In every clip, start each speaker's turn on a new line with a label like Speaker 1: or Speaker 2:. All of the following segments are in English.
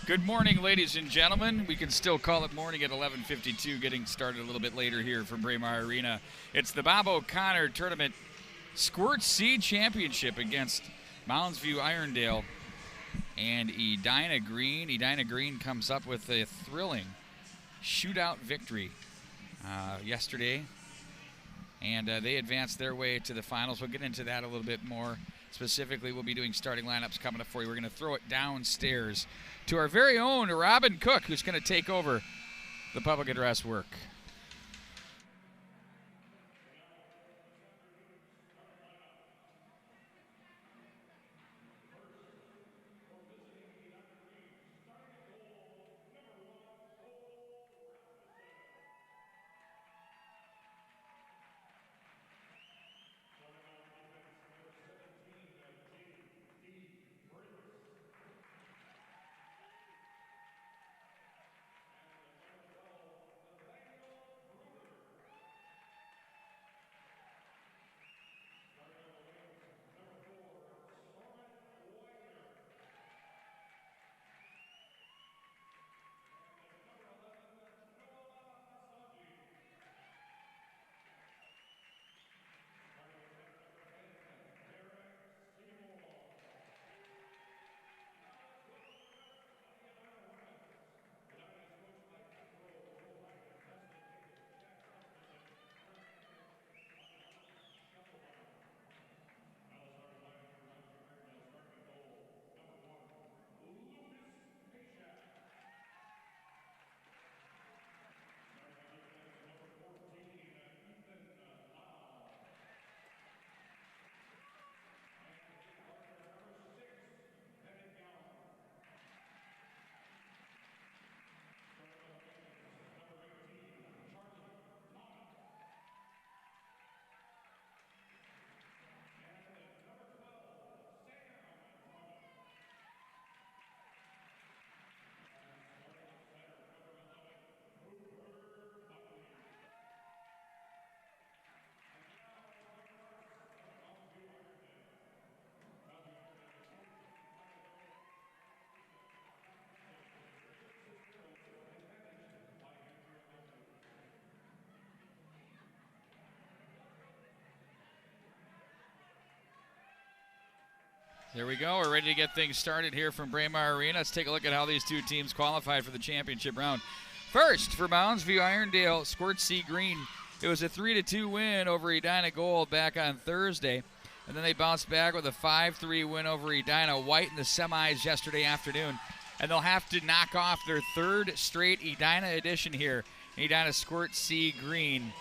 Speaker 1: Good morning, ladies and gentlemen. We can still call it morning at 11:52, getting started a little bit later here from Braemar Arena. It's the Bob O'Connor Tournament Squirt C Championship against Moundsview Irondale and Edina Green. Edina Green comes up with a thrilling shootout victory yesterday, and they advanced their way to the finals. We'll get into that a little bit more. Specifically, we'll be doing starting lineups coming up for you. We're going to throw it downstairs to our very own Robin Cook, who's going to take over the public address work. There we go. We're ready to get things started here from Braemar Arena. Let's take a look at how these two teams qualified for the championship round. First, for Moundsview Irondale, Squirt C Green. It was a 3-2 win over Edina Gold back on Thursday. And then they bounced back with a 5-3 win over Edina White in the semis yesterday afternoon. And they'll have to knock off their third straight Edina edition here. Edina Squirt C Green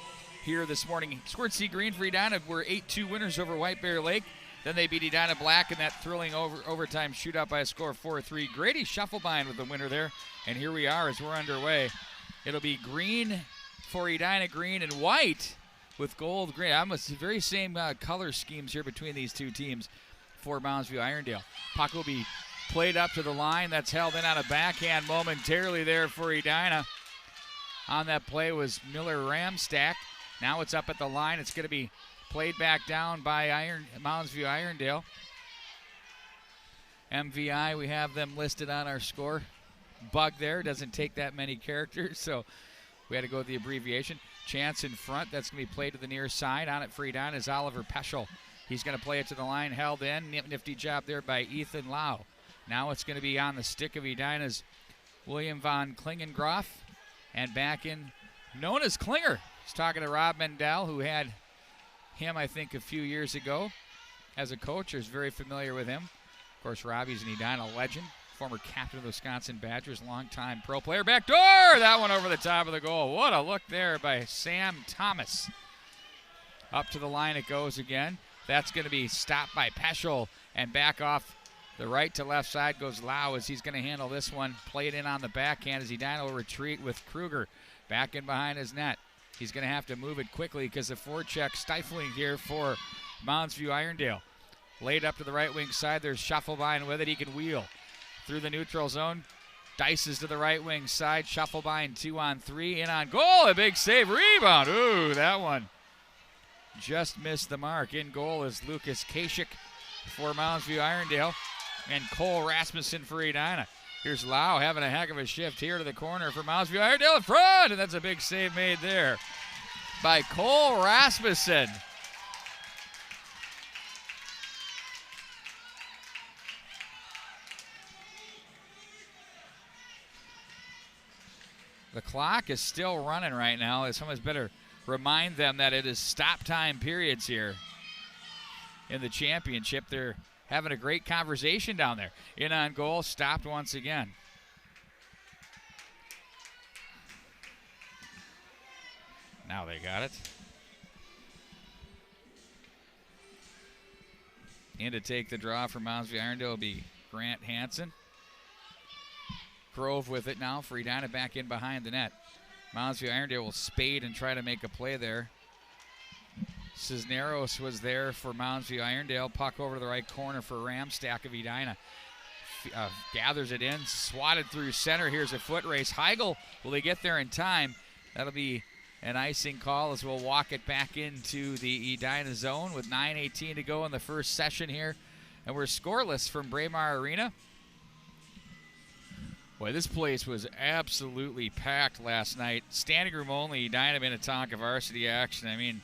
Speaker 1: here this morning. Squirt C Green for Edina were 8-2 winners over White Bear Lake. Then they beat Edina Black in that thrilling overtime shootout by a score of 4-3. Grady Shufflebind with the winner there. And here we are as we're underway. It'll be green for Edina Green and white with gold green. Almost the very same color schemes here between these two teams for Moundsview Irondale. Puck will be played up to the line. That's held in on a backhand momentarily there for Edina. On that play was Miller Ramstack. Now it's up at the line. It's going to be played back down by Moundsview Irondale. MVI, we have them listed on our score. Bug there, doesn't take that many characters, so we had to go with the abbreviation. Chance in front, that's going to be played to the near side. On it for Edina is Oliver Peschel. He's going to play it to the line, held in. Nifty job there by Ethan Lau. Now it's going to be on the stick of Edina's William von Klingengroff. And back in, known as Klinger. He's talking to Rob Mendel, who had him, I think, a few years ago as a coach. Is very familiar with him. Of course, Robbie's an Edina legend, former captain of the Wisconsin Badgers, longtime pro player. Back door! That one over the top of the goal. What a look there by Sam Thomas. Up to the line it goes again. That's going to be stopped by Peschel, and back off the right to left side goes Lau as he's going to handle this one. Play it in on the backhand as Edina will retreat with Kruger back in behind his net. He's going to have to move it quickly because the forecheck stifling here for Moundsview Irondale. Laid up to the right wing side. There's Shufflebind with it. He can wheel through the neutral zone. Dices to the right wing side. Shufflebind 2-on-3. In on goal. A big save. Rebound. Ooh, that one just missed the mark. In goal is Lucas Kasich for Moundsview Irondale. And Cole Rasmussen for Edina. Here's Lau having a heck of a shift here to the corner for Moundsview. Irondale in front, and that's a big save made there by Cole Rasmussen. The clock is still running right now. Someone's better remind them that it is stop time periods here in the championship. They're having a great conversation down there. In on goal, stopped once again. Now they got it. In to take the draw for Moundsview Irondale will be Grant Hansen. Grove with it now for Edina back in behind the net. Moundsview Irondale will spade and try to make a play there. Cisneros was there for Moundsview Irondale. Puck over to the right corner for Ramstack of Edina. Gathers it in, swatted through center. Here's a foot race. Heigl, will he get there in time? That'll be an icing call as we'll walk it back into the Edina zone with 9:18 to go in the first session here. And we're scoreless from Braemar Arena. Boy, this place was absolutely packed last night. Standing room only, Edina Minnetonka varsity action. I mean,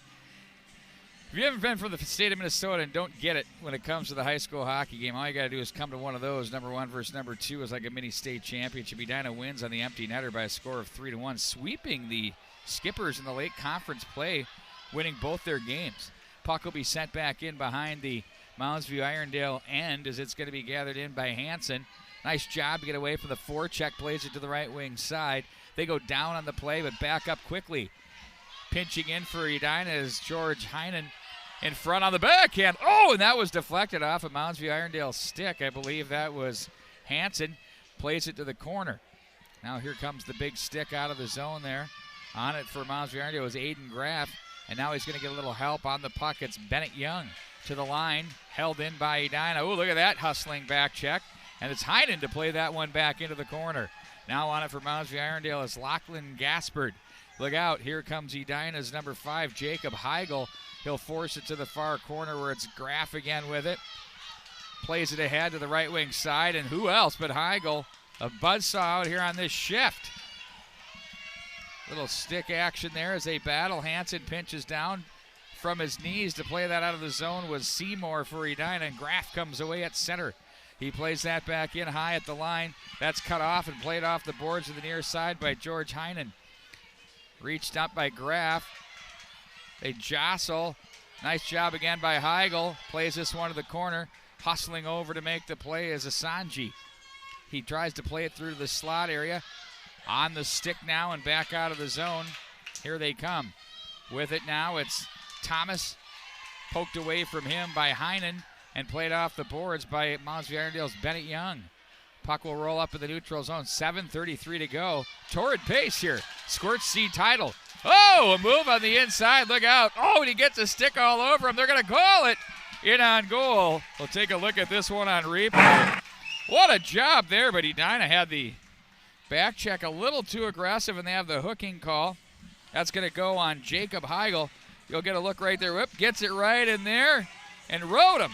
Speaker 1: if you haven't been from the state of Minnesota and don't get it when it comes to the high school hockey game, all you got to do is come to one of those. Number 1 versus number 2 is like a mini state championship. Edina wins on the empty netter by a score of 3-1, sweeping the Skippers in the late conference play, winning both their games. Puck will be sent back in behind the Moundsview Irondale end as it's going to be gathered in by Hansen. Nice job to get away from the forecheck, plays it to the right wing side. They go down on the play, but back up quickly. Pinching in for Edina is George Heinen in front on the backhand. Oh, and that was deflected off of Moundsview Irondale's stick. I believe that was Hansen. Plays it to the corner. Now here comes the big stick out of the zone there. On it for Moundsview Irondale was Aiden Graff, and now he's going to get a little help on the puck. It's Bennett Young to the line, held in by Edina. Oh, look at that hustling back check. And it's Heinen to play that one back into the corner. Now on it for Moundsview Irondale is Lachlan Gaspard. Look out, here comes Edina's number 5, Jacob Heigl. He'll force it to the far corner where it's Graff again with it. Plays it ahead to the right wing side, and who else but Heigl? A buzzsaw out here on this shift. Little stick action there as they battle. Hansen pinches down from his knees to play that out of the zone was Seymour for Edina, and Graff comes away at center. He plays that back in high at the line. That's cut off and played off the boards to the near side by George Heinen. Reached up by Graff. They jostle. Nice job again by Heigl. Plays this one to the corner. Hustling over to make the play is Asanji. He tries to play it through to the slot area. On the stick now and back out of the zone. Here they come. With it now, it's Thomas. Poked away from him by Heinen and played off the boards by Moundsview Irondale's Bennett Young. Puck will roll up in the neutral zone. 7:33 to go. Torrid pace here. Squirt C title. Oh, a move on the inside. Look out. Oh, and he gets a stick all over him. They're going to call it. In on goal. We'll take a look at this one on replay. What a job there, but Edina had the back check a little too aggressive, and they have the hooking call. That's going to go on Jacob Heigl. You'll get a look right there. Whoop, gets it right in there and rode him.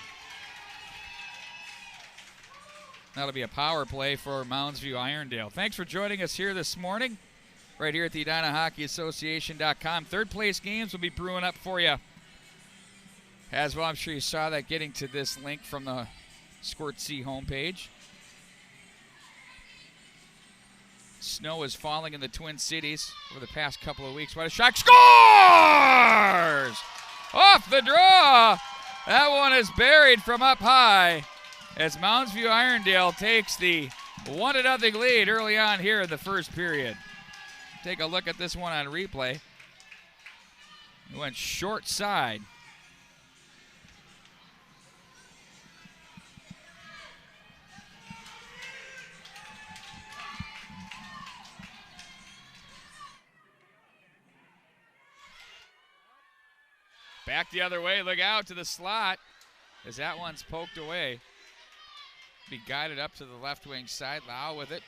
Speaker 1: That'll be a power play for Moundsview Irondale. Thanks for joining us here this morning, right here at the EdinaHockeyAssociation.com. Third place games will be brewing up for you. As well, I'm sure you saw that getting to this link from the Squirt C homepage. Snow is falling in the Twin Cities over the past couple of weeks. What a shot. Scores! Off the draw. That one is buried from up high as Moundsview Irondale takes the 1-0 lead early on here in the first period. Take a look at this one on replay. It went short side. Back the other way, look out to the slot as that one's poked away. Be guided up to the left wing side. Lau with it.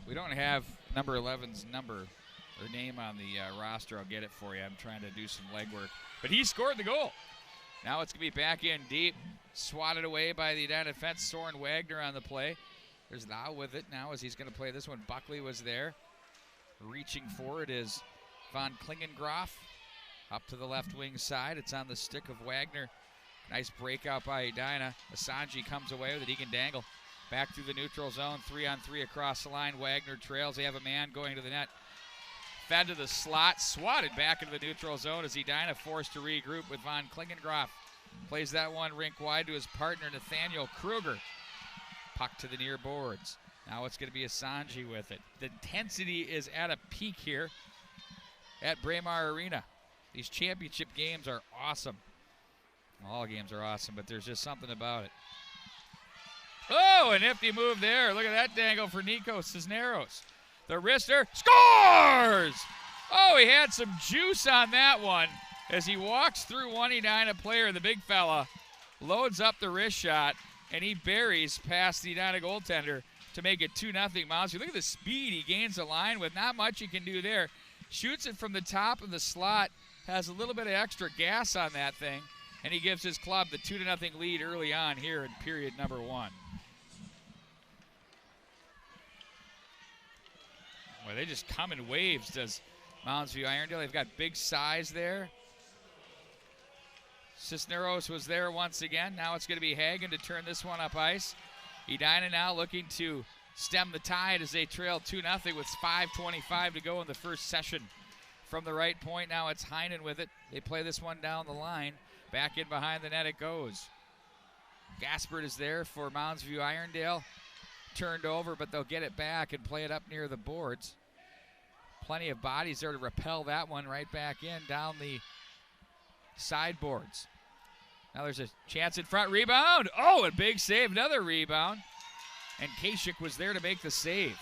Speaker 1: We don't have number 11's number or name on the roster. I'll get it for you. I'm trying to do some legwork. But he scored the goal. Now it's going to be back in deep. Swatted away by the Edina defense. Soren Wagner on the play. There's Lau with it now as he's going to play this one. Buckley was there. Reaching forward is Von Klingengroff. Up to the left wing side. It's on the stick of Wagner. Nice breakout by Edina. Asanji comes away with it. He can dangle. Back through the neutral zone. 3-on-3 across the line. Wagner trails. They have a man going to the net. Fed to the slot. Swatted back into the neutral zone as Edina forced to regroup with Von Klingengroff. Plays that one rink wide to his partner, Nathaniel Kruger. Puck to the near boards. Now it's going to be Asanji with it. The intensity is at a peak here at Braemar Arena. These championship games are awesome. All games are awesome, but there's just something about it. Oh, a nifty move there. Look at that dangle for Nico Cisneros. The wrister scores! Oh, he had some juice on that one as he walks through one Edina player, the big fella, loads up the wrist shot, and he buries past the Edina goaltender to make it 2-0 Moundsview. Look at the speed he gains the line with. Not much he can do there. Shoots it from the top of the slot, has a little bit of extra gas on that thing, and he gives his club the 2-0 lead early on here in period number 1. Well, they just come in waves, does Moundsview Irondale. They've got big size there. Cisneros was there once again. Now it's going to be Hagen to turn this one up ice. Edina now looking to stem the tide as they trail 2-0 with 5:25 to go in the first session. From the right point, now it's Heinen with it. They play this one down the line. Back in behind the net it goes. Gaspard is there for Moundsview Irondale. Turned over, but they'll get it back and play it up near the boards. Plenty of bodies there to repel that one right back in down the sideboards. Now there's a chance in front. Rebound. Oh, a big save. Another rebound. And Kasich was there to make the save.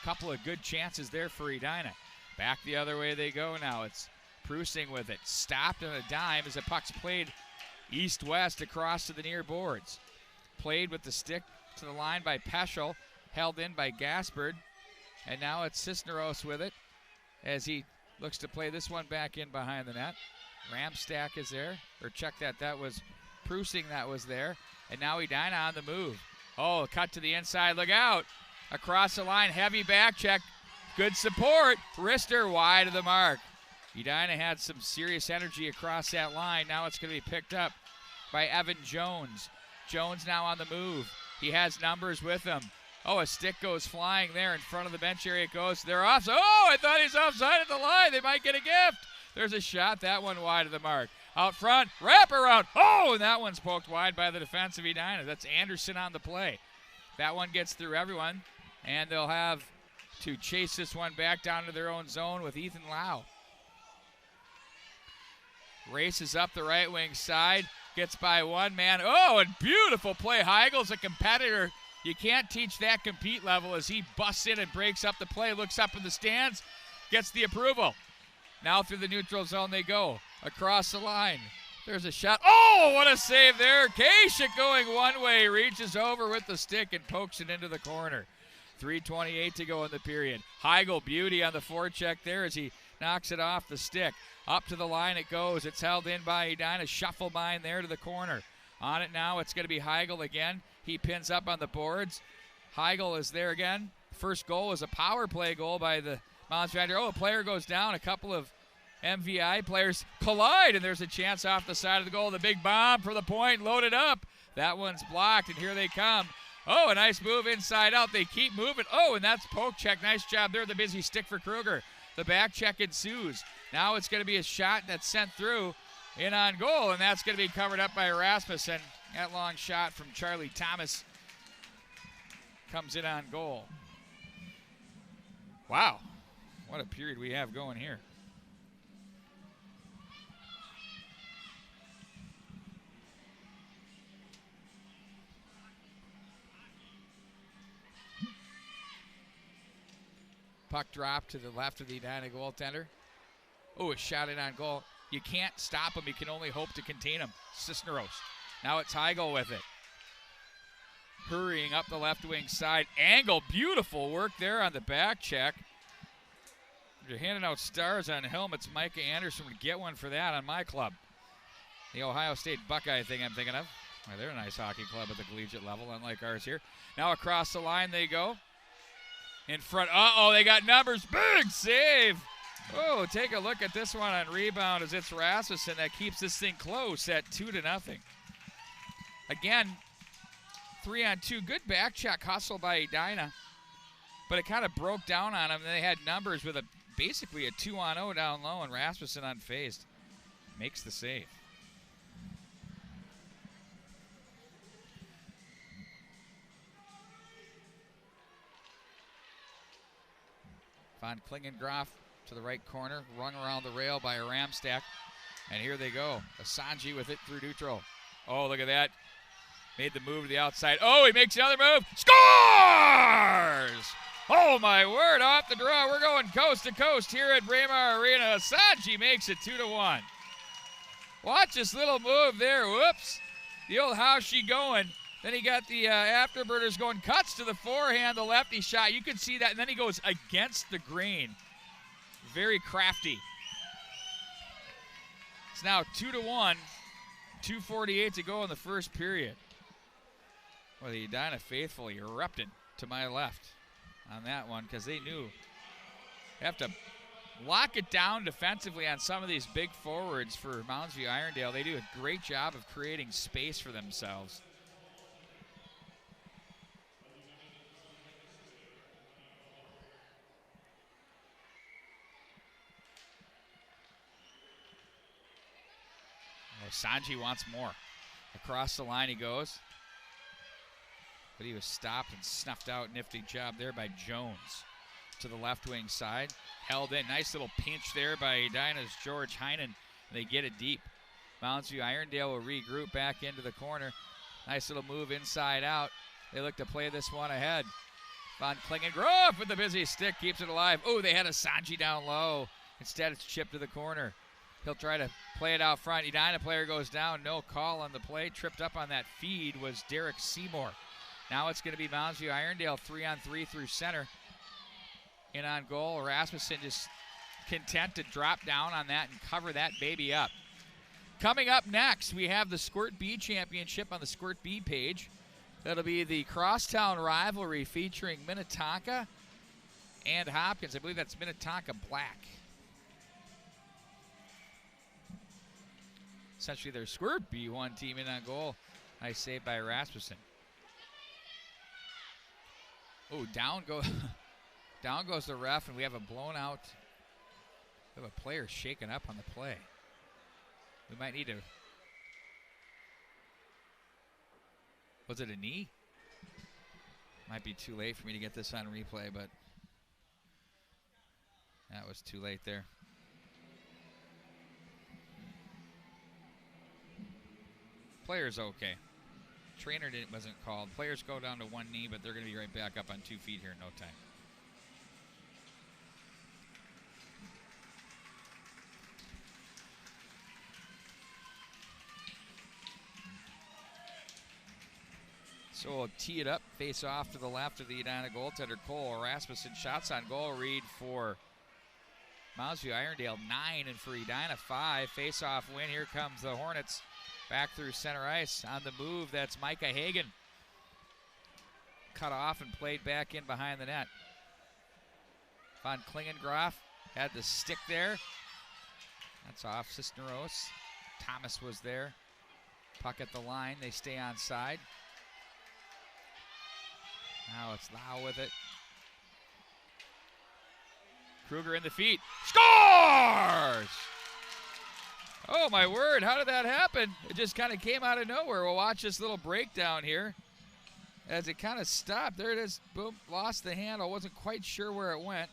Speaker 1: Couple of good chances there for Edina. Back the other way they go now. It's Prusing with it. Stopped on a dime as the puck's played east-west across to the near boards. Played with the stick to the line by Peschel. Held in by Gaspard. And now it's Cisneros with it as he looks to play this one back in behind the net. Ramstack is there. Or check that. That was Prusing that was there. And now Edina on the move. Oh, cut to the inside. Look out. Across the line. Heavy back check. Good support. Wrister wide of the mark. Edina had some serious energy across that line. Now it's going to be picked up by Evan Jones. Jones now on the move. He has numbers with him. Oh, a stick goes flying there in front of the bench area. It goes. They're off. Oh, I thought he's offside at the line. They might get a gift. There's a shot. That one wide of the mark. Out front. Wrap around. Oh, and that one's poked wide by the defense of Edina. That's Anderson on the play. That one gets through everyone. And they'll have to chase this one back down to their own zone with Ethan Lau. Races up the right wing side. Gets by one man. Oh, and beautiful play. Heigel's a competitor. You can't teach that compete level as he busts in and breaks up the play. Looks up in the stands. Gets the approval. Now through the neutral zone they go. Across the line. There's a shot. Oh, what a save there. Kasich going one way. Reaches over with the stick and pokes it into the corner. 3:28 to go in the period. Heigel, beauty on the forecheck there as he knocks it off the stick. Up to the line it goes. It's held in by Edina. Shuffle mine there to the corner. On it now, it's going to be Heigel again. He pins up on the boards. Heigel is there again. First goal was a power play goal by the Moundsview. Oh, a player goes down. A couple of MVI players collide, and there's a chance off the side of the goal. The big bomb for the point, loaded up. That one's blocked, and here they come. Oh, a nice move inside out. They keep moving. Oh, and that's poke check. Nice job there. The busy stick for Kruger. The back check ensues. Now it's going to be a shot that's sent through in on goal, and that's going to be covered up by Rasmussen. That long shot from Charlie Thomas comes in on goal. Wow, what a period we have going here. Puck drop to the left of the Edina goaltender. Oh, a shot in on goal. You can't stop him. You can only hope to contain him. Cisneros. Now it's Heigel with it. hurrying up the left wing side. Angle, beautiful work there on the back check. You're handing out stars on helmets. Micah Anderson would get one for that on my club. The Ohio State Buckeye thing I'm thinking of. Well, they're a nice hockey club at the collegiate level, unlike ours here. Now across the line they go. In front, they got numbers. Big save. Oh, take a look at this one on rebound as it's Rasmussen that keeps this thing close at 2-0. Again, 3-on-2. Good back check hustle by Edina, but it kind of broke down on them. They had numbers with basically a 2-on-0 down low, and Rasmussen unfazed makes the save. Von Klingengraff to the right corner, rung around the rail by Ramstack. And here they go. Asanji with it through neutral. Oh, look at that. Made the move to the outside. Oh, he makes another move. Scores! Oh, my word, off the draw. We're going coast to coast here at Braemar Arena. Asanji makes it 2-1. Watch this little move there. Whoops. The old how's she going. Then he got the afterburners going, cuts to the forehand, the lefty shot. You can see that, and then he goes against the grain. Very crafty. It's now 2-1, 2:48 to go in the first period. Well, the Edina faithful erupted to my left on that one because they knew they have to lock it down defensively on some of these big forwards for Moundsview Irondale. They do a great job of creating space for themselves. Sanji wants more. Across the line he goes. But he was stopped and snuffed out. Nifty job there by Jones. To the left wing side. Held in. Nice little pinch there by Edina's George Heinen. They get it deep. Moundsview Irondale will regroup back into the corner. Nice little move inside out. They look to play this one ahead. Von Klingengraff with the busy stick keeps it alive. Oh, they had a Sanji down low. Instead it's chipped to the corner. He'll try to play it out front. Edina player goes down. No call on the play. Tripped up on that feed was Derek Seymour. Now it's going to be Moundsview Irondale 3-on-3 through center. In on goal. Rasmussen just content to drop down on that and cover that baby up. Coming up next, we have the Squirt B Championship on the Squirt B page. That'll be the crosstown rivalry featuring Minnetonka and Hopkins. I believe that's Minnetonka Black. Essentially their Squirt B1 team in on goal. Nice save by Rasmussen. Oh, down goes the ref, and we have a blown out. We have a player shaken up on the play. We might need to. Was it a knee? Might be too late for me to get this on replay, but that was too late there. Player's okay. Trainer wasn't called. Players go down to one knee, but they're going to be right back up on 2 feet here in no time. So we'll tee it up, face off to the left of the Edina goaltender, Cole Rasmussen. Shots on goal read for Moundsview Irondale, 9, and for Edina, 5. Face-off win. Here comes the Hornets. Back through center ice. On the move, that's Micah Hagan. Cut off and played back in behind the net. Von Klingengraff had the stick there. That's off Cisneros. Thomas was there. Puck at the line. They stay on side. Now it's Lau with it. Kruger in the feet. Scores! Oh, my word. How did that happen? It just kind of came out of nowhere. We'll watch this little breakdown here as it kind of stopped. There it is. Boom. Lost the handle. Wasn't quite sure where it went.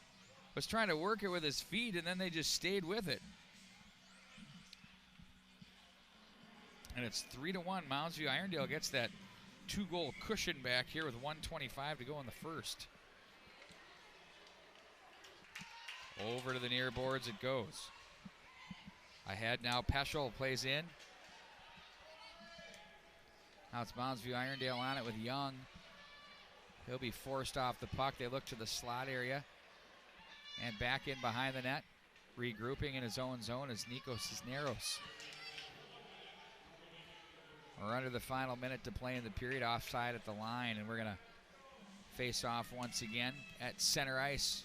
Speaker 1: Was trying to work it with his feet, and then they just stayed with it. And it's 3-1. Moundsview Irondale gets that 2-goal cushion back here with 1:25 to go in the first. Over to the near boards it goes. Ahead now, Peschel plays in. Now it's Moundsview Irondale on it with Young. He'll be forced off the puck. They look to the slot area and back in behind the net. Regrouping in his own zone is Nico Cisneros. We're under the final minute to play in the period, offside at the line, and we're going to face off once again at center ice.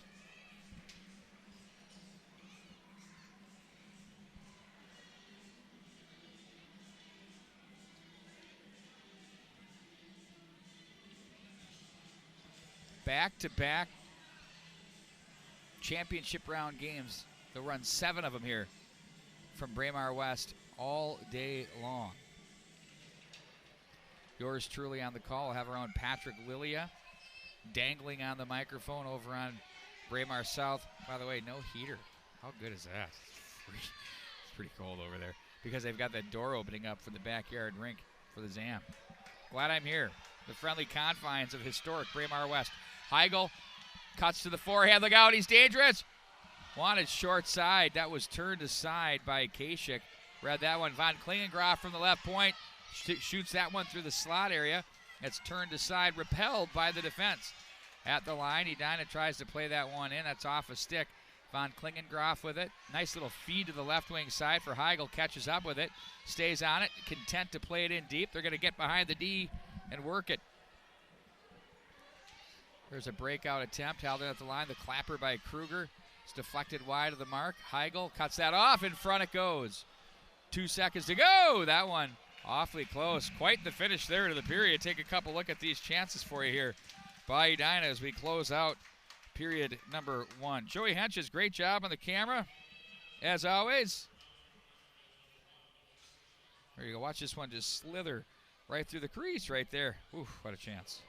Speaker 1: Back-to-back championship round games. They'll run 7 of them here from Braemar West all day long. Yours truly on the call. We'll have our own Patrick Lilia dangling on the microphone over on Braemar South. By the way, no heater. How good is that? It's pretty cold over there because they've got that door opening up for the backyard rink for the ZAM. Glad I'm here. The friendly confines of historic Braemar West. Heigl cuts to the forehand. Look out, he's dangerous. Wanted short side. That was turned aside by Kasich. Read that one. Von Klingengraff from the left point. Shoots that one through the slot area. It's turned aside, repelled by the defense. At the line, Edina tries to play that one in. That's off a stick. Von Klingengraff with it. Nice little feed to the left wing side for Heigl. Catches up with it. Stays on it. Content to play it in deep. They're going to get behind the D and work it. There's a breakout attempt. Held in at the line. The clapper by Kruger. It's deflected wide of the mark. Heigl cuts that off. In front it goes. 2 seconds to go. That one awfully close. Quite the finish there to the period. Take a couple look at these chances for you here by Edina as we close out period number 1. Joey Henches, great job on the camera, as always. There you go. Watch this one just slither right through the crease right there. Ooh, what a chance.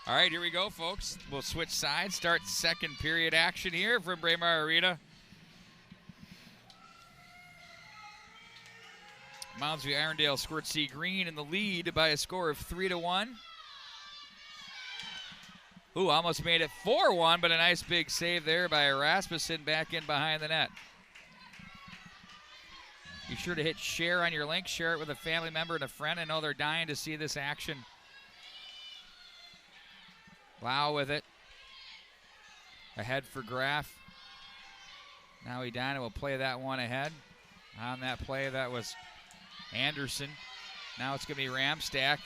Speaker 1: All right, here we go, folks. We'll switch sides, start second period action here from Braemar Arena. Moundsview Irondale Squirt C Green in the lead by a score of 3-1. Ooh, almost made it 4-1, but a nice big save there by Rasmussen back in behind the net. Be sure to hit share on your link. Share it with a family member and a friend. I know they're dying to see this action. Lau with it. Ahead for Graff. Now Edina will play that one ahead. On that play, that was Anderson. Now it's going to be Ramstack.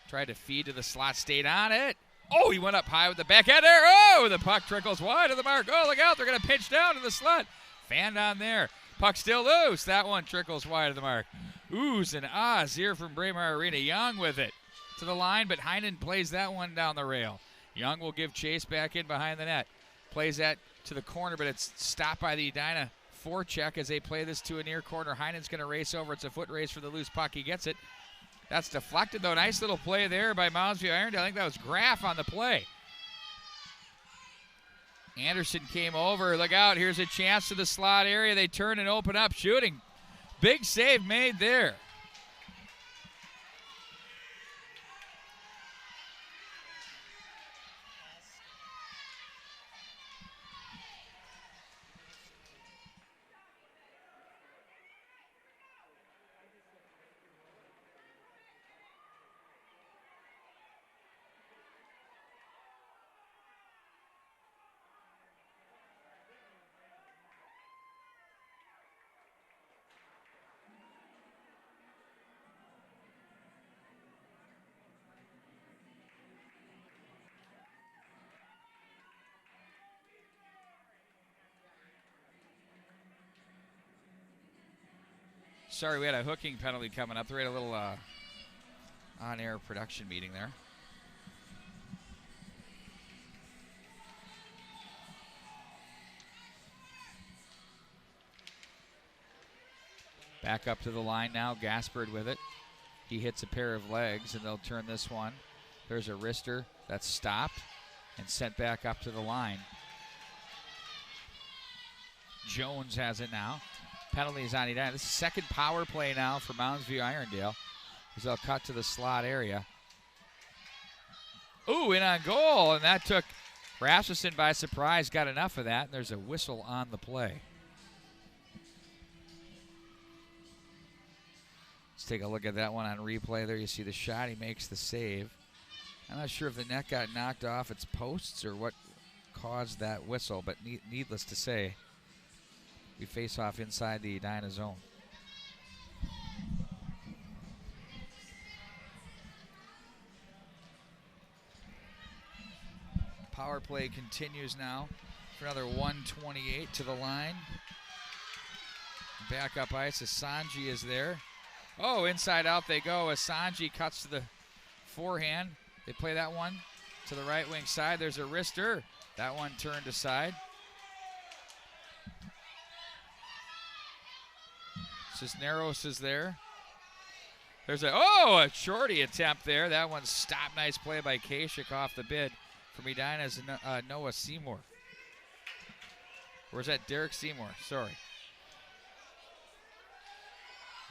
Speaker 1: Tried to feed to the slot, stayed on it. Oh, he went up high with the backhand there. Oh, the puck trickles wide of the mark. Oh, look out, they're going to pinch down to the slot. Fanned on there. Puck still loose. That one trickles wide of the mark. Oohs and ahs here from Braemar Arena. Young with it to the line, but Heinen plays that one down the rail. Young will give chase back in behind the net. Plays that to the corner, but it's stopped by the Edina forecheck as they play this to a near corner. Heinen's going to race over. It's a foot race for the loose puck. He gets it. That's deflected, though. Nice little play there by Moundsview Irondale. I think that was Graff on the play. Anderson came over. Look out. Here's a chance to the slot area. They turn and open up shooting. Big save made there. sorry, we had a hooking penalty coming up. We had a little on-air production meeting there. Back up to the line now, Gaspard with it. He hits a pair of legs, and they'll turn this one. There's a wrister that's stopped and sent back up to the line. Jones has it now. Penalties on Edina. This is second power play now for Moundsview Irondale, as they'll cut to the slot area. Ooh, in on goal, and that took Rasmussen by surprise. Got enough of that, and there's a whistle on the play. Let's take a look at that one on replay. There you see the shot. He makes the save. I'm not sure if the net got knocked off its posts or what caused that whistle, but needless to say, we face off inside the Edina zone. Power play continues now for another 1:28 to the line. Back up ice, Asanji is there. Oh, inside out they go. Asanji cuts to the forehand. They play that one to the right wing side. There's a wrister. That one turned aside. Cisneros is there. There's a shorty attempt there. That one stopped. Nice play by Kasich off the bid from Edina's Noah Seymour. Or was that Derek Seymour? Sorry.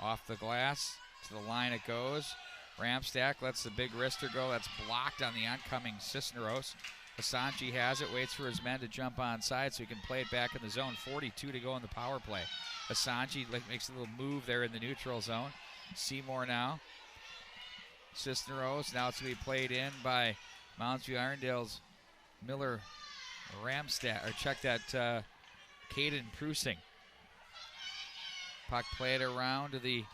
Speaker 1: Off the glass, to the line it goes. Ramstack lets the big wrister go. That's blocked on the oncoming Cisneros. Asanji has it, waits for his men to jump onside so he can play it back in the zone. 42 to go in the power play. Asanji makes a little move there in the neutral zone. Seymour now. Cisneros, now it's going to be played in by Moundsview Irondale's Miller Ramstack, or check that, Caden Prusing. Puck played around to the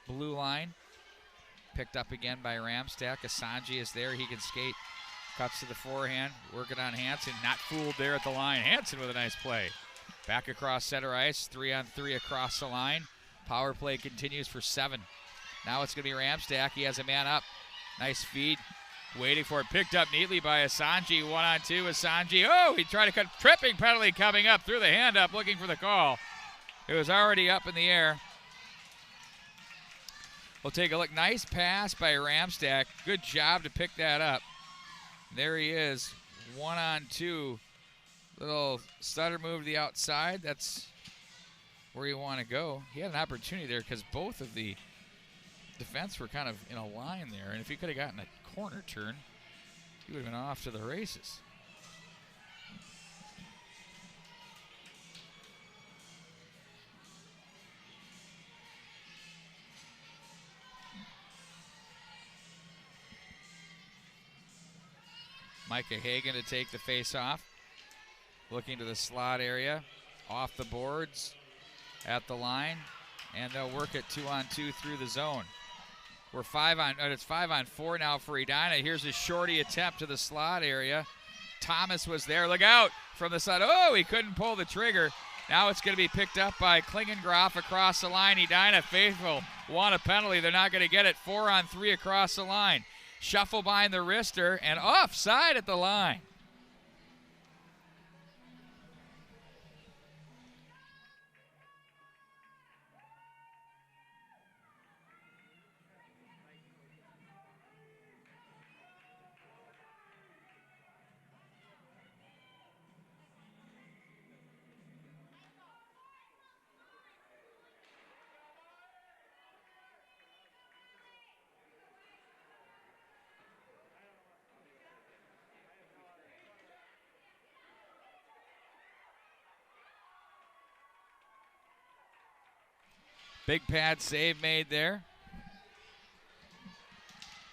Speaker 1: blue line. Picked up again by Ramstack. Asanji is there. He can skate. Cuts to the forehand. Working on Hansen. Not fooled there at the line. Hansen with a nice play. Back across center ice. 3-on-3 across the line. Power play continues for 7. Now it's going to be Ramstack. He has a man up. Nice feed. Waiting for it. Picked up neatly by Asanji. 1-on-2. Asanji. Oh, he tried to cut. Tripping penalty coming up. Threw the hand up looking for the call. It was already up in the air. We'll take a look. Nice pass by Ramstack. Good job to pick that up. There he is. 1-on-2. Little stutter move to the outside. That's where you want to go. He had an opportunity there because both of the defense were kind of in a line there. And if he could have gotten a corner turn, he would have been off to the races. Micah Hagan to take the face off. Looking to the slot area. Off the boards. At the line. And they'll work it 2-on-2 through the zone. It's 5-on-4 now for Edina. Here's a shorty attempt to the slot area. Thomas was there. Look out from the side. Oh, he couldn't pull the trigger. Now it's going to be picked up by Klingengroff across the line. Edina faithful. Want a penalty. They're not going to get it. 4-on-3 across the line. Shuffle behind the wrister and offside at the line. Big pad save made there.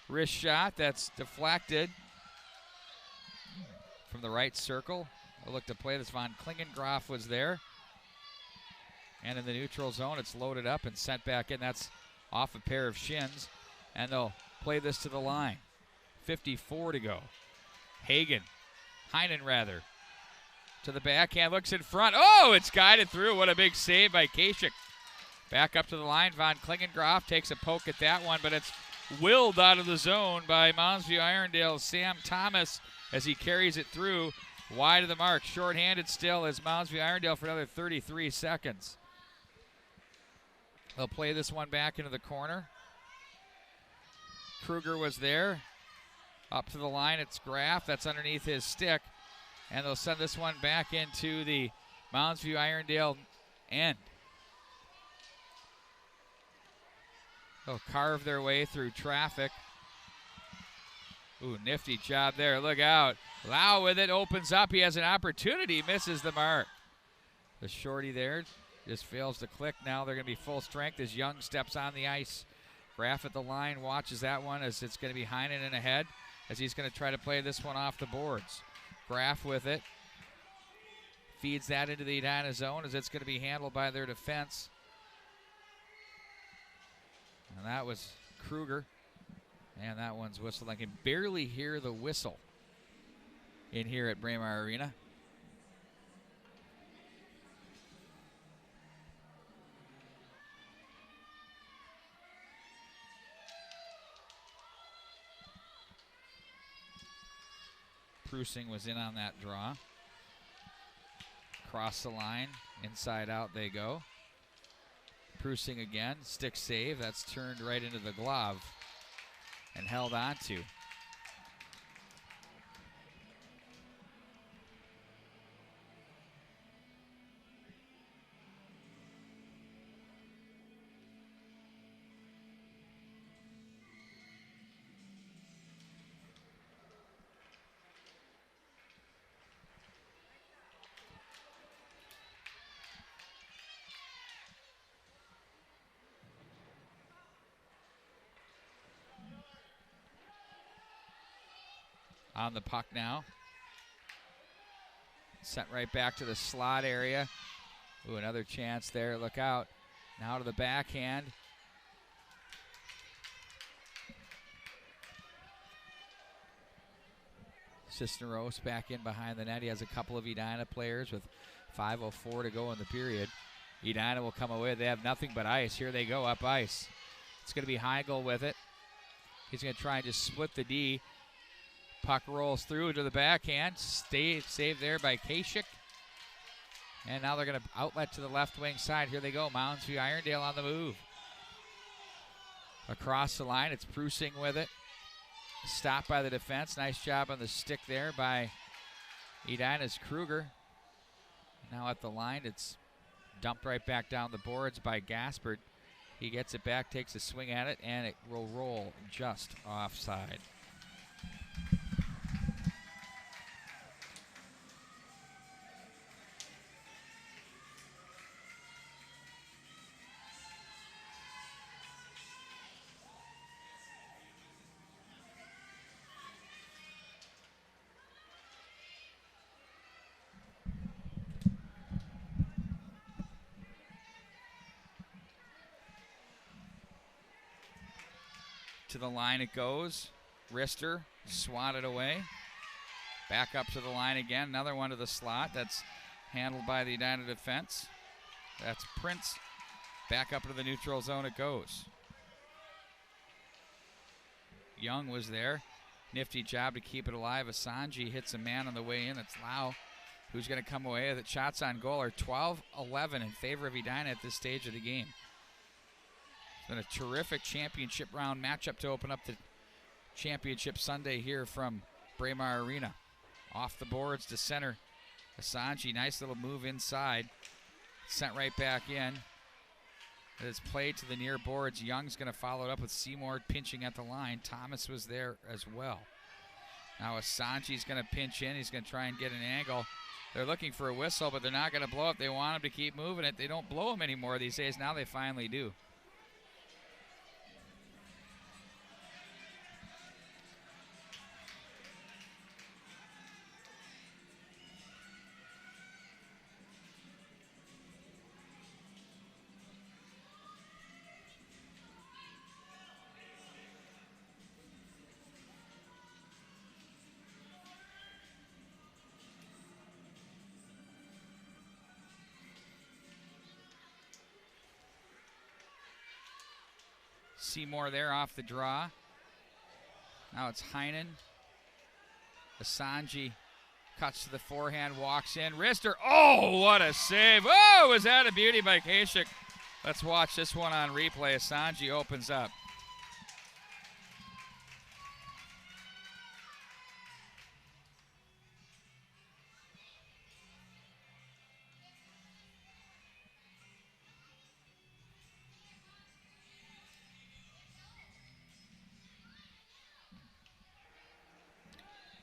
Speaker 1: Wrist shot that's deflected from the right circle. I'll look to play this. Von Klingengroff was there. And in the neutral zone, it's loaded up and sent back in. That's off a pair of shins. And they'll play this to the line. 54 to go. Heinen rather. To the backhand, looks in front. Oh, it's guided through. What a big save by Kasich. Back up to the line. Von Klingengroff takes a poke at that one, but it's willed out of the zone by Moundsview Irondale's Sam Thomas as he carries it through wide of the mark. Short-handed still is Moundsview Irondale for another 33 seconds. They'll play this one back into the corner. Kruger was there. Up to the line, it's Graff. That's underneath his stick. And they'll send this one back into the Moundsview Irondale end. They'll carve their way through traffic. Ooh, nifty job there. Look out. Lau with it, opens up. He has an opportunity, misses the mark. The shorty there just fails to click. Now they're going to be full strength as Young steps on the ice. Graff at the line watches that one as it's going to be Heinen in ahead as he's going to try to play this one off the boards. Graff with it. Feeds that into the Edina zone as it's going to be handled by their defense. And that was Kruger. And that one's whistled. I can barely hear the whistle in here at Braemar Arena. Prusing was in on that draw. Cross the line, inside out they go. Prusing again, stick save. That's turned right into the glove and held on to. On the puck now. Sent right back to the slot area. Ooh, another chance there. Look out. Now to the backhand. Cisneros back in behind the net. He has a couple of Edina players with 5:04 to go in the period. Edina will come away. They have nothing but ice. Here they go up ice. It's going to be Heigl with it. He's going to try and just split the D. Puck rolls through to the backhand. Saved there by Kasich. And now they're going to outlet to the left wing side. Here they go. Moundsview Irondale on the move. Across the line, it's Prusing with it. Stopped by the defense. Nice job on the stick there by Edina's Kruger. Now at the line, it's dumped right back down the boards by Gaspard. He gets it back, takes a swing at it, and it will roll just offside. To the line it goes. Rister swatted away. Back up to the line again. Another one to the slot. That's handled by the Edina defense. That's Prince. Back up to the neutral zone it goes. Young was there. Nifty job to keep it alive. Asanji hits a man on the way in. That's Lau, who's going to come away. The shots on goal are 12-11 in favor of Edina at this stage of the game. It's been a terrific championship round matchup to open up the championship Sunday here from Braemar Arena. Off the boards to center. Asanji, nice little move inside. Sent right back in. It is played to the near boards. Young's going to follow it up with Seymour pinching at the line. Thomas was there as well. Now Asanji's going to pinch in. He's going to try and get an angle. They're looking for a whistle, but they're not going to blow it. They want him to keep moving it. They don't blow him anymore these days. Now they finally do. Seymour there off the draw. Now it's Heinen. Asanji cuts to the forehand, walks in. Wrister. Oh, what a save. Oh, was that a beauty by Kasich? Let's watch this one on replay. Asanji opens up.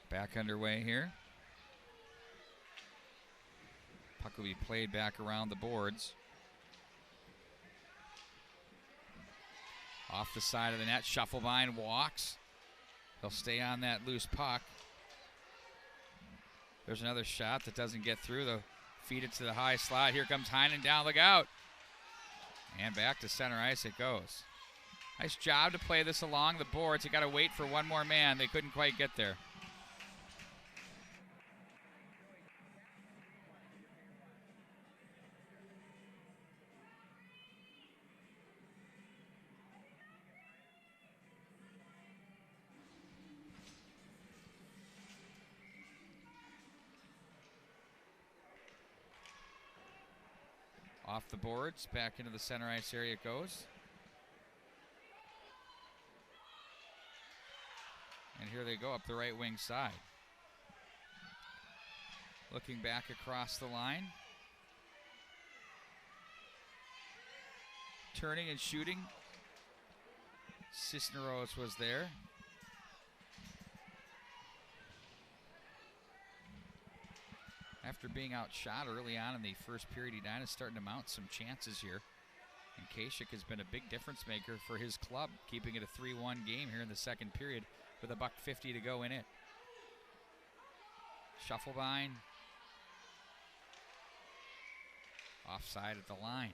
Speaker 1: Back underway here. Puck will be played back around the boards. Off the side of the net, Shufflebine walks. He'll stay on that loose puck. There's another shot that doesn't get through. They'll feed it to the high slot. Here comes Heinen down, look out. And back to center ice it goes. Nice job to play this along the boards. You got to wait for one more man. They couldn't quite get there. Off the boards, back into the center ice area it goes. And here they go up the right wing side. Looking back across the line. Turning and shooting. Cisneros was there. After being outshot early on in the first period, Edina's starting to mount some chances here. And Kasich has been a big difference maker for his club, keeping it a 3-1 game here in the second period with $1.50 to go in it. Shufflebine. Offside at the line.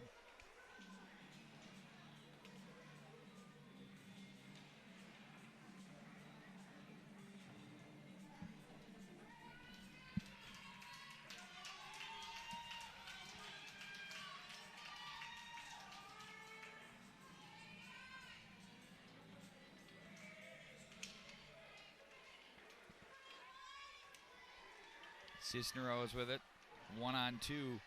Speaker 1: Cisneros with it, 1-on-2.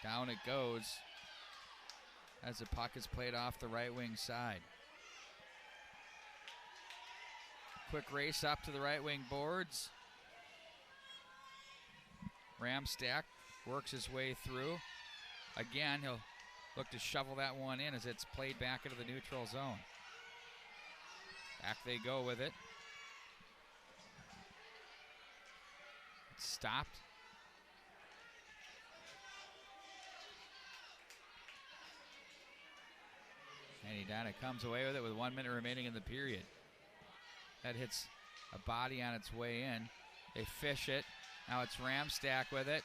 Speaker 1: Down it goes as the puck is played off the right wing side. Quick race up to the right wing boards. Ramstack works his way through. Again, he'll look to shovel that one in as it's played back into the neutral zone. Back they go with it. Stopped. And Edina comes away with it with 1 minute remaining in the period. That hits a body on its way in. They fish it. Now it's Ramstack with it.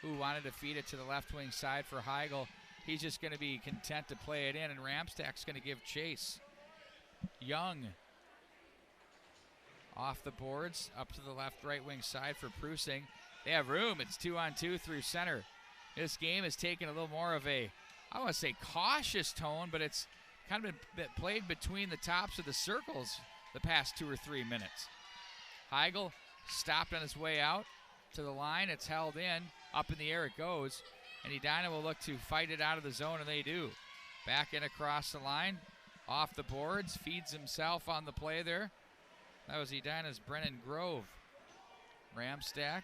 Speaker 1: Who wanted to feed it to the left wing side for Heigl. He's just going to be content to play it in, and Ramstack's going to give chase. Young. Off the boards, up to the right wing side for Prusing. They have room. It's 2-on-2 through center. This game has taken a little more of a, I want to say cautious tone, but it's kind of been played between the tops of the circles the past 2 or 3 minutes. Heigl stopped on his way out to the line. It's held in. Up in the air it goes. And Edina will look to fight it out of the zone, and they do. Back in across the line. Off the boards. Feeds himself on the play there. That was Edina's Brennan Grove. Ramstack.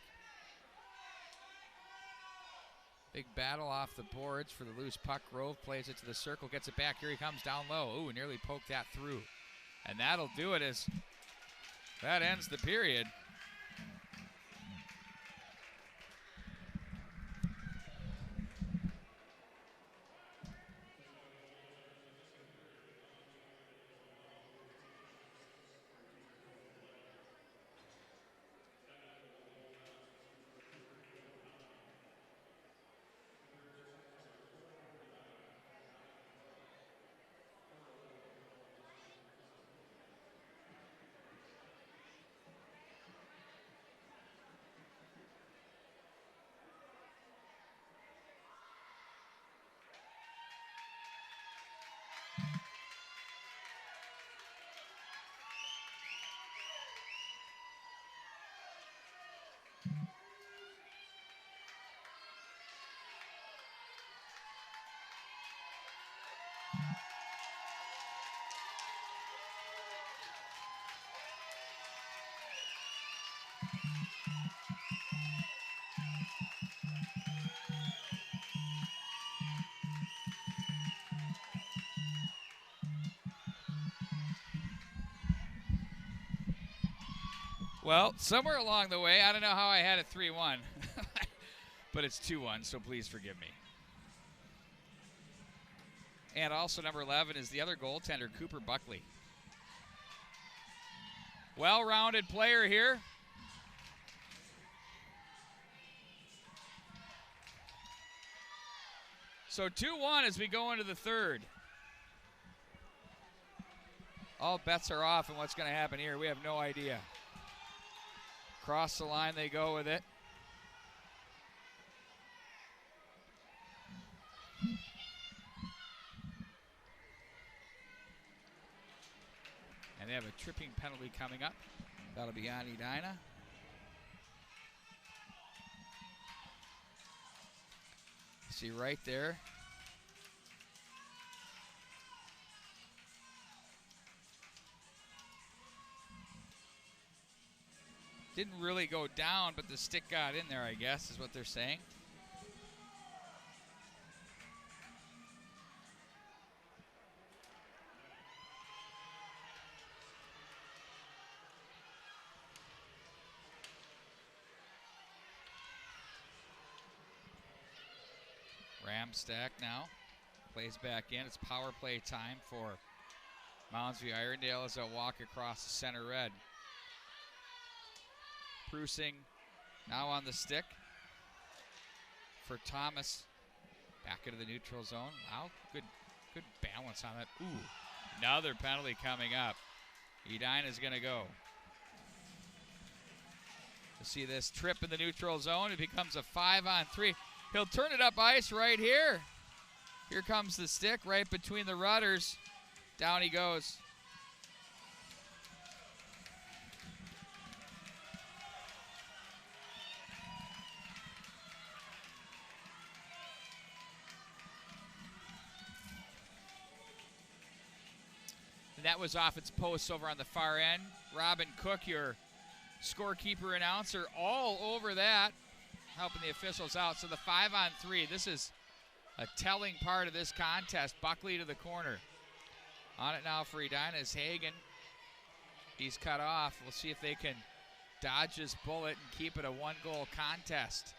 Speaker 1: Big battle off the boards for the loose puck. Grove plays it to the circle, gets it back. Here he comes down low. Ooh, nearly poked that through. And that'll do it as that ends the period. Well, somewhere along the way, I don't know how I had it 3-1, but it's 2-1, so please forgive me. And also number 11 is the other goaltender, Cooper Buckley. Well-rounded player here. So 2-1 as we go into the third. All bets are off on what's going to happen here. We have no idea. Across the line they go with it. And they have a tripping penalty coming up. That'll be on Edina. See right there. Didn't really go down, but the stick got in there, I guess, is what they're saying. Ramstack now plays back in. It's power play time for Moundsview Irondale as they'll walk across the center red. Prusing now on the stick for Thomas. Back into the neutral zone. Wow, good balance on that. Ooh, another penalty coming up. Edina's going to go. To see this trip in the neutral zone, it becomes a 5-on-3. He'll turn it up ice right here. Here comes the stick right between the rudders. Down he goes. And that was off its post over on the far end. Robin Cook, your scorekeeper announcer, all over that, helping the officials out. So the 5-on-3, this is a telling part of this contest. Buckley to the corner. On it now for Edina is Hagen. He's cut off. We'll see if they can dodge this bullet and keep it a one-goal contest.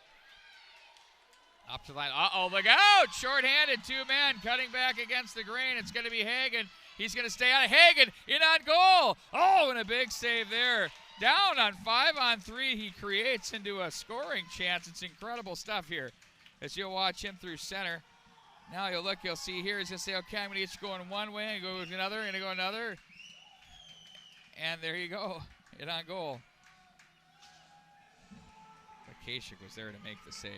Speaker 1: Up to the line. Uh-oh, look out! Short-handed, two men cutting back against the grain. It's going to be Hagen. He's going to stay on it. Hagen in on goal. Oh, and a big save there. Down on 5-on-3, he creates into a scoring chance. It's incredible stuff here as you'll watch him through center. Now you'll look, you'll see here, he's going to say, okay, I'm going to get you going one way and go with another, and go another. And there you go, hit on goal. But Kasich was there to make the save.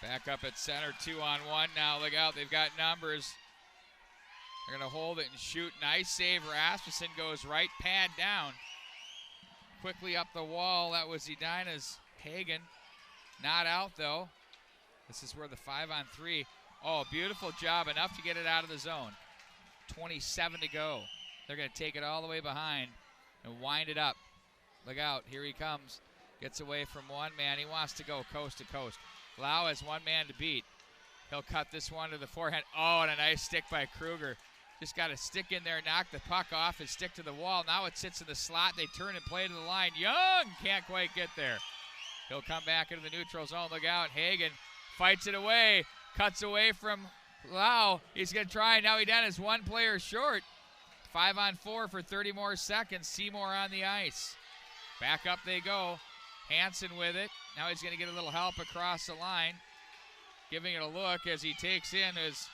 Speaker 1: Back up at center, 2-on-1 now. Look out, they've got numbers. They're going to hold it and shoot. Nice save. Rasmussen goes right pad down. Quickly up the wall. That was Edina's Hagen. Not out, though. This is where the 5-on-3. Oh, beautiful job. Enough to get it out of the zone. 27 to go. They're going to take it all the way behind and wind it up. Look out. Here he comes. Gets away from one man. He wants to go coast to coast. Lau has one man to beat. He'll cut this one to the forehand. Oh, and a nice stick by Kruger. Just got a stick in there, knock the puck off and stick to the wall. Now it sits in the slot. They turn and play to the line. Young can't quite get there. He'll come back into the neutral zone. Look out. Hagen fights it away. Cuts away from Lau. He's going to try. Now Edina is one player short. 5-on-4 for 30 more seconds. Seymour on the ice. Back up they go. Hansen with it. Now he's going to get a little help across the line. Giving it a look as he takes in his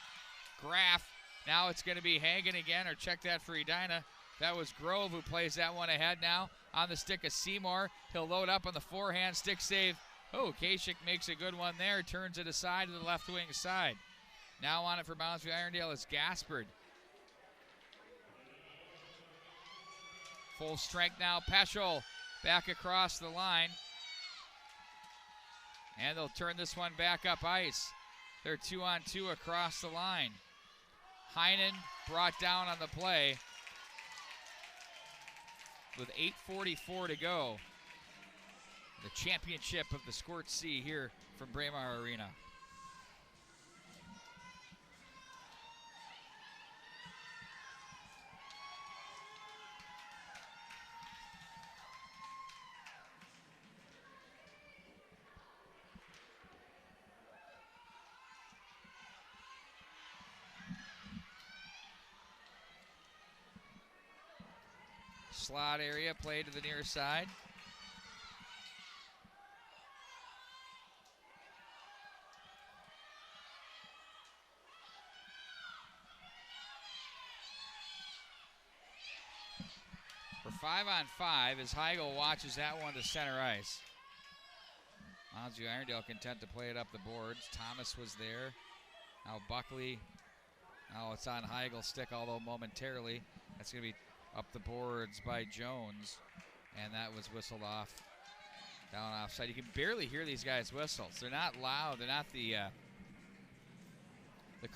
Speaker 1: Graf. Now it's going to be Hagen again, or check that for Edina. That was Grove who plays that one ahead now. On the stick of Seymour. He'll load up on the forehand stick save. Oh, Kasich makes a good one there. Turns it aside to the left wing side. Now on it for Moundsview Irondale is Gaspard. Full strength now. Peschel Back across the line. And they'll turn this one back up ice. They're 2-on-2 across the line. Heinen brought down on the play with 8:44 to go. The championship of the Squirt C here from Braemar Arena. Slot area, play to the near side. For 5-on-5 as Heigl watches that one to center ice. Moundsview Irondale content to play it up the boards. Thomas was there. Now Buckley. Now it's on Heigl's stick, although momentarily. That's going to be up the boards by Jones. And that was whistled off. Down offside. You can barely hear these guys' whistles. They're not loud. They're not the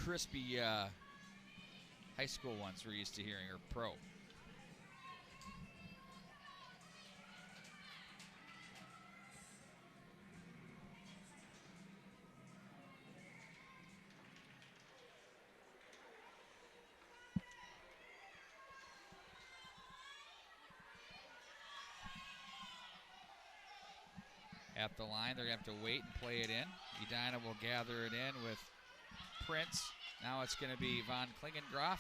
Speaker 1: crispy high school ones we're used to hearing, or pro. At the line, they're going to have to wait and play it in. Edina will gather it in with Prince. Now it's going to be Von Klingengroff.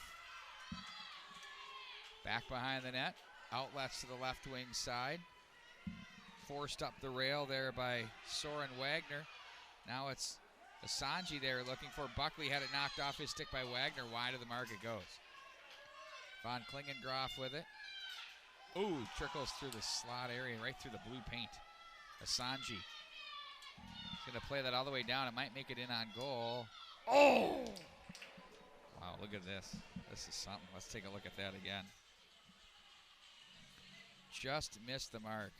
Speaker 1: Back behind the net. Outlets to the left wing side. Forced up the rail there by Soren Wagner. Now it's Asanji there looking for Buckley. Had it knocked off his stick by Wagner. Wide of the mark it goes. Von Klingengroff with it. Ooh, trickles through the slot area, right through the blue paint. Asanji. He's going to play that all the way down. It might make it in on goal. Oh! Wow, look at this. This is something. Let's take a look at that again. Just missed the mark.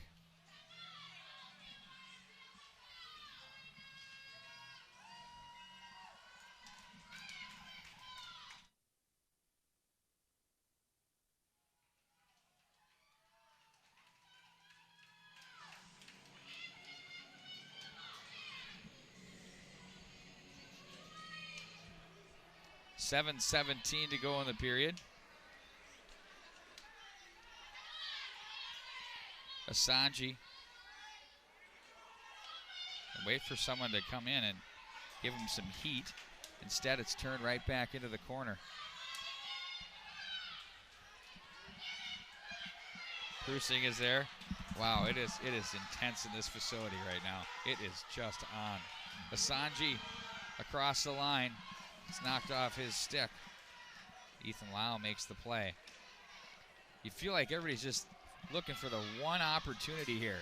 Speaker 1: .7:17 to go in the period. Asanji. Wait for someone to come in and give him some heat. Instead, it's turned right back into the corner. Prusing is there. Wow, it is intense in this facility right now. It is just on. Asanji across the line. It's knocked off his stick. Ethan Lau makes the play. You feel like everybody's just looking for the one opportunity here.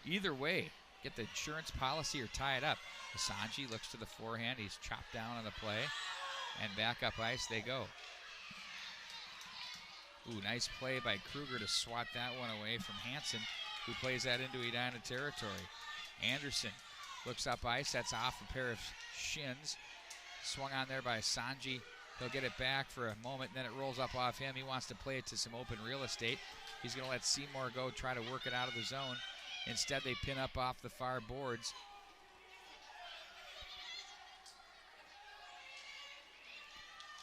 Speaker 1: Either way, get the insurance policy or tie it up. Asanji looks to the forehand. He's chopped down on the play. And back up ice they go. Ooh, nice play by Kruger to swat that one away from Hansen, who plays that into Edina territory. Anderson looks up ice. That's off a pair of shins. Swung on there by Sanji. He'll get it back for a moment, and then it rolls up off him. He wants to play it to some open real estate. He's going to let Seymour go try to work it out of the zone. Instead, they pin up off the far boards.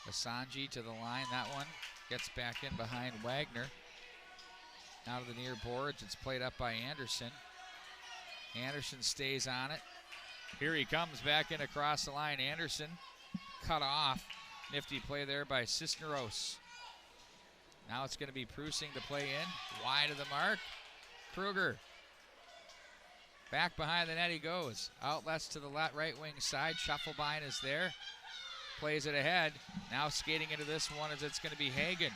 Speaker 1: Asanji to the line. That one gets back in behind Wagner. Out of the near boards. It's played up by Anderson. Anderson stays on it. Here he comes back in across the line. Anderson cut off. Nifty play there by Cisneros. Now it's going to be Prusing to play in. Wide of the mark. Kruger. Back behind the net he goes. Outlets to the right wing side. Schuffelbein is there. Plays it ahead. Now skating into this one as it's going to be Hagen.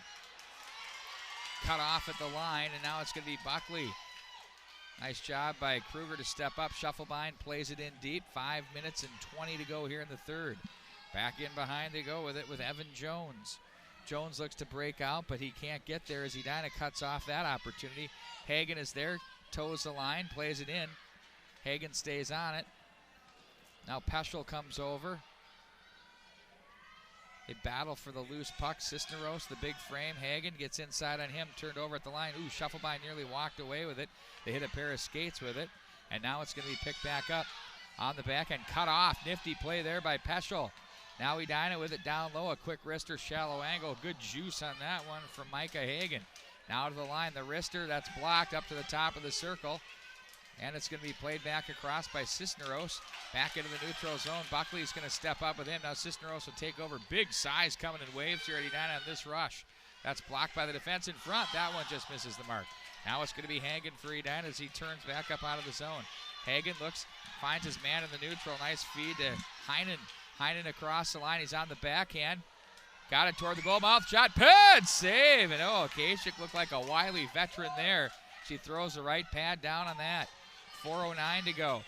Speaker 1: Cut off at the line, and now it's going to be Buckley. Nice job by Kruger to step up. Schuffelbein plays it in deep. 5 minutes and 20 to go here in the third. Back in behind they go with it with Evan Jones. Jones looks to break out, but he can't get there as Edina cuts off that opportunity. Hagen is there. toes the line, plays it in. Hagen stays on it. Now Peschel comes over. They battle for the loose puck. Cisneros, the big frame. Hagen gets inside on him, turned over at the line. Ooh, shuffle by, nearly walked away with it. They hit a pair of skates with it. And now it's going to be picked back up on the back end. Cut off. Nifty play there by Peschel. Now Edina with it down low. A quick wrister, shallow angle. Good juice on that one from Micah Hagen. Now to the line. The wrister, that's blocked up to the top of the circle. And it's going to be played back across by Cisneros. Back into the neutral zone. Buckley's going to step up with him. Now Cisneros will take over. Big size coming in waves here at Edina on this rush. That's blocked by the defense in front. That one just misses the mark. Now it's going to be Hagen for Edina as he turns back up out of the zone. Hagen looks, finds his man in the neutral. Nice feed to Heinen. Heinen across the line. He's on the backhand. Got it toward the goal mouth. Shot. Pad save. And oh, Kasich looked like a wily veteran there. She throws the right pad down on that. 4:09 to go.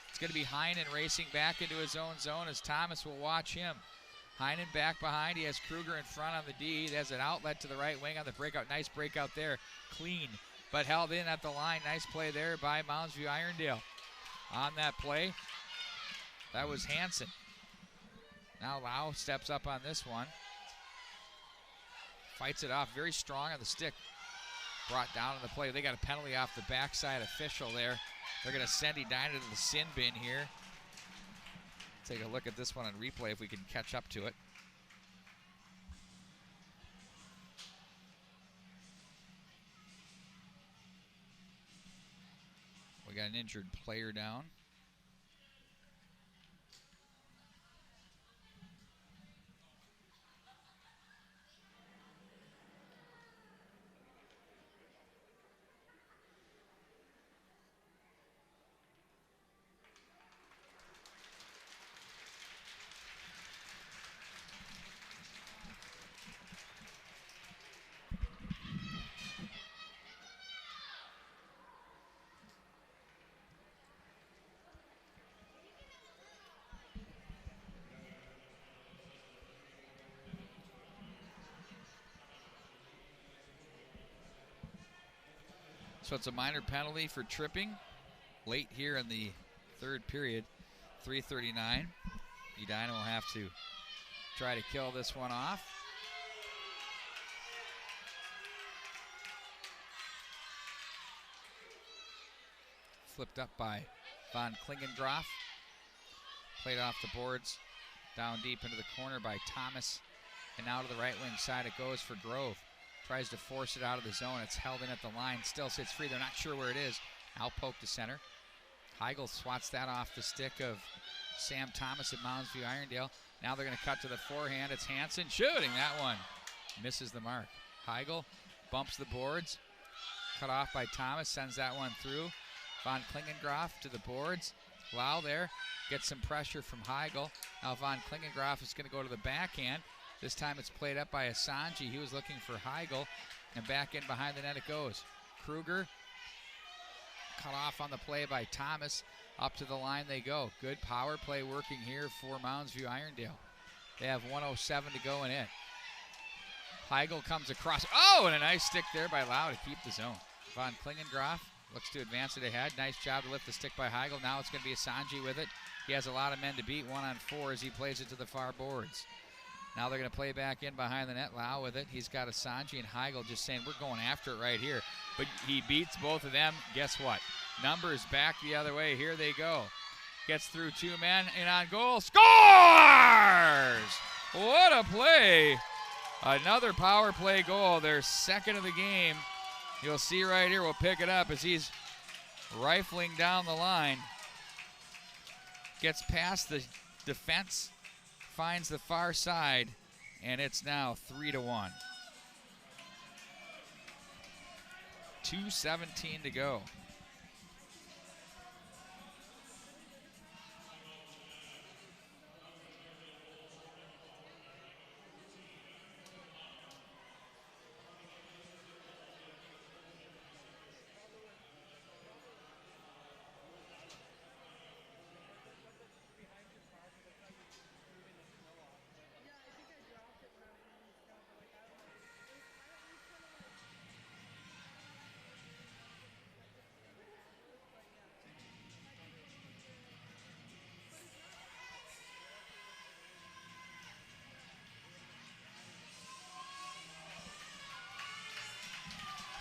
Speaker 1: It's going to be Heinen racing back into his own zone as Thomas will watch him. Heinen back behind. He has Kruger in front on the D. There's an outlet to the right wing on the breakout. Nice breakout there. Clean, but held in at the line. Nice play there by Moundsview Irondale. On that play, that was Hansen. Now Lau steps up on this one. Fights it off. Very strong on the stick. Brought down on the play. They got a penalty off the backside official there. They're going to send Edina to the sin bin here. Take a look at this one on replay if we can catch up to it. We got an injured player down. So it's a minor penalty for tripping late here in the third period. 3:39. Edina will have to try to kill this one off. Flipped up by Von Klingengraff. Played off the boards, down deep into the corner by Thomas. And now to the right wing side it goes for Grove. Tries to force it out of the zone. It's held in at the line. Still sits free. They're not sure where it is. Now poke to center. Heigl swats that off the stick of Sam Thomas at Moundsview Irondale. Now they're going to cut to the forehand. It's Hansen shooting that one. Misses the mark. Heigl bumps the boards. Cut off by Thomas. Sends that one through. Von Klingengraff to the boards. Lau there. Gets some pressure from Heigl. Now Von Klingengraff is going to go to the backhand. This time it's played up by Asanji. He was looking for Heigl. And back in behind the net it goes. Kruger cut off on the play by Thomas. Up to the line they go. Good power play working here for Moundsview Irondale. They have 1:07 to go in it. Heigl comes across. Oh, and a nice stick there by Lau to keep the zone. Von Klingengraff looks to advance it ahead. Nice job to lift the stick by Heigl. Now it's going to be Asanji with it. He has a lot of men to beat, 1-on-4 as he plays it to the far boards. Now they're going to play back in behind the net. Lau with it. He's got Asanji and Heigl just saying, we're going after it right here. But he beats both of them. Guess what? Numbers back the other way. Here they go. Gets through two men and on goal. Scores! What a play. Another power play goal. Their second of the game. You'll see right here. We'll pick it up as he's rifling down the line. Gets past the defense. Finds the far side, and it's now 3-1. 2:17 to go.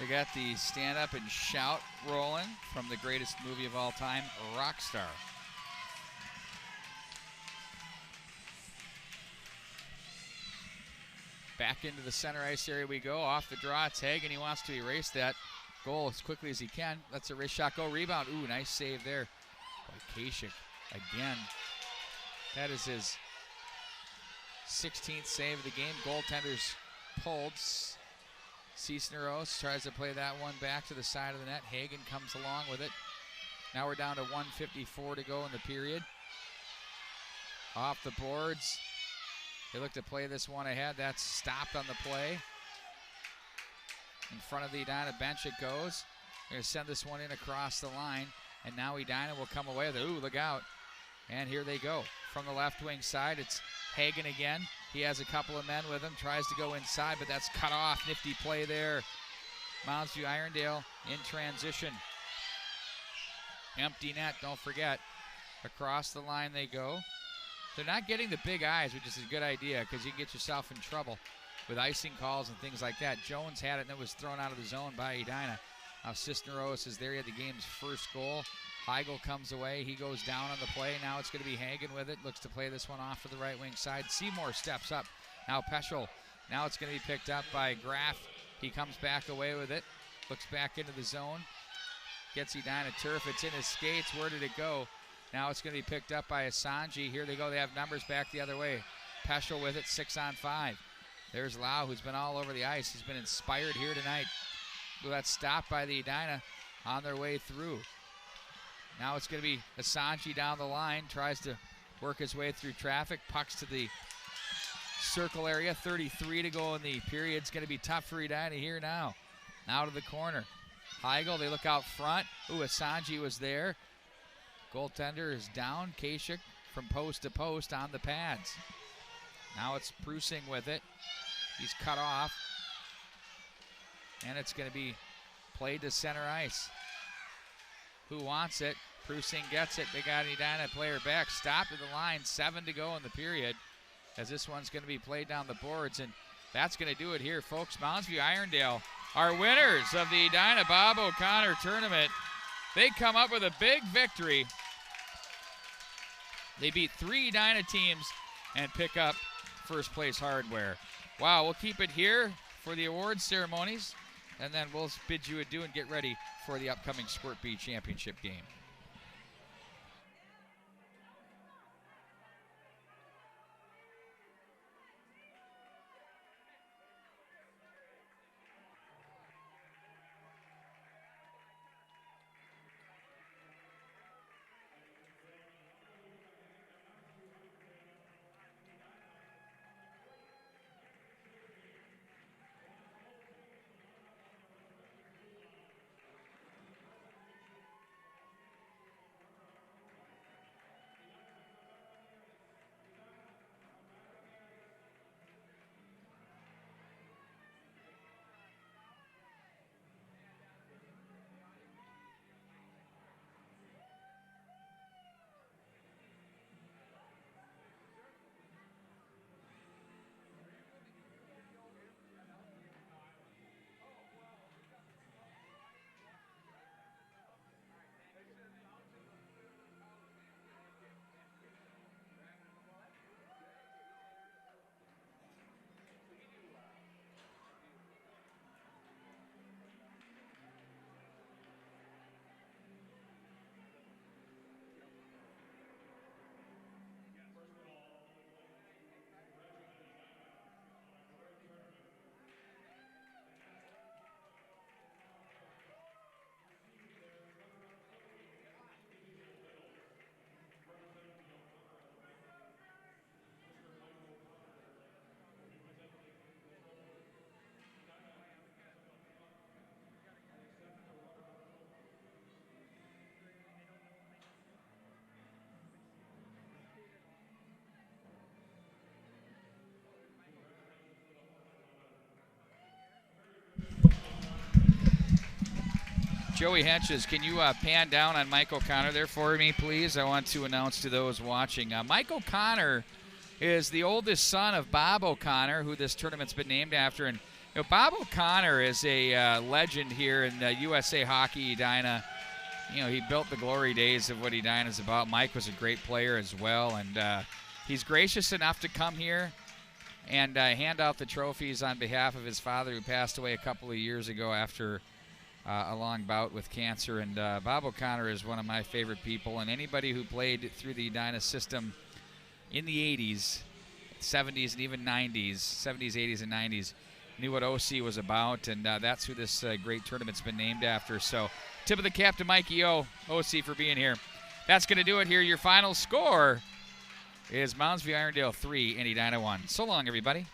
Speaker 1: They got the stand up and shout rolling from the greatest movie of all time, Rockstar. Back into the center ice area we go. Off the draw, it's Hagen. He wants to erase that goal as quickly as he can. Lets a wrist shot go. Rebound. Ooh, nice save there by Kasich again. That is his 16th save of the game. Goaltender's pulled. Cisneros tries to play that one back to the side of the net. Hagen comes along with it. Now we're down to 1:54 to go in the period. Off the boards. They look to play this one ahead. That's stopped on the play. In front of the Edina bench it goes. They're going to send this one in across the line. And now Edina will come away with it. Ooh, look out. And here they go. From the left wing side, it's Hagen again. He has a couple of men with him. Tries to go inside, but that's cut off. Nifty play there. Moundsview Irondale in transition. Empty net, don't forget. Across the line they go. They're not getting the big eyes, which is a good idea because you can get yourself in trouble with icing calls and things like that. Jones had it and it was thrown out of the zone by Edina. Now Cisneros is there. He had the game's first goal. Heigl comes away. He goes down on the play. Now it's going to be Hagen with it. Looks to play this one off to the right wing side. Seymour steps up. Now Peschel. Now it's going to be picked up by Graff. He comes back away with it. Looks back into the zone. Gets Edina turf. It's in his skates. Where did it go? Now it's going to be picked up by Asanji. Here they go. They have numbers back the other way. Peschel with it, 6-on-5. There's Lau, who's been all over the ice. He's been inspired here tonight. Well, that's stopped by the Edina on their way through. Now it's going to be Asanji down the line. Tries to work his way through traffic. Pucks to the circle area. 33 to go in the period. It's going to be tough for Edina here now. Out of the corner. Heigl, they look out front. Ooh, Asanji was there. Goaltender is down. Kasich from post to post on the pads. Now it's Prusing with it. He's cut off. And it's going to be played to center ice. Who wants it? Prusing gets it. They got an Edina player back. Stopped at the line. 7 to go in the period. As this one's going to be played down the boards. And that's going to do it here, folks. Moundsview Irondale are winners of the Edina Bob O'Connor tournament. They come up with a big victory. They beat 3 Edina teams and pick up first place hardware. Wow, we'll keep it here for the awards ceremonies, and then we'll bid you adieu and get ready for the upcoming Squirt B championship game. Joey Henches, can you pan down on Mike O'Connor there for me, please? I want to announce to those watching. Mike O'Connor is the oldest son of Bob O'Connor, who this tournament's been named after, and Bob O'Connor is a legend here in USA Hockey Edina. He built the glory days of what Edina's about. Mike was a great player as well, and he's gracious enough to come here and hand out the trophies on behalf of his father, who passed away a couple of years ago after a long bout with cancer. And Bob O'Connor is one of my favorite people, and anybody who played through the Edina system in the 80s, 70s, and even 90s, 70s, 80s, and 90s, knew what OC was about, and that's who this great tournament's been named after. So tip of the cap to Mikey O, OC, for being here. That's going to do it here. Your final score is Moundsview Irondale 3 and Edina 1. So long, everybody.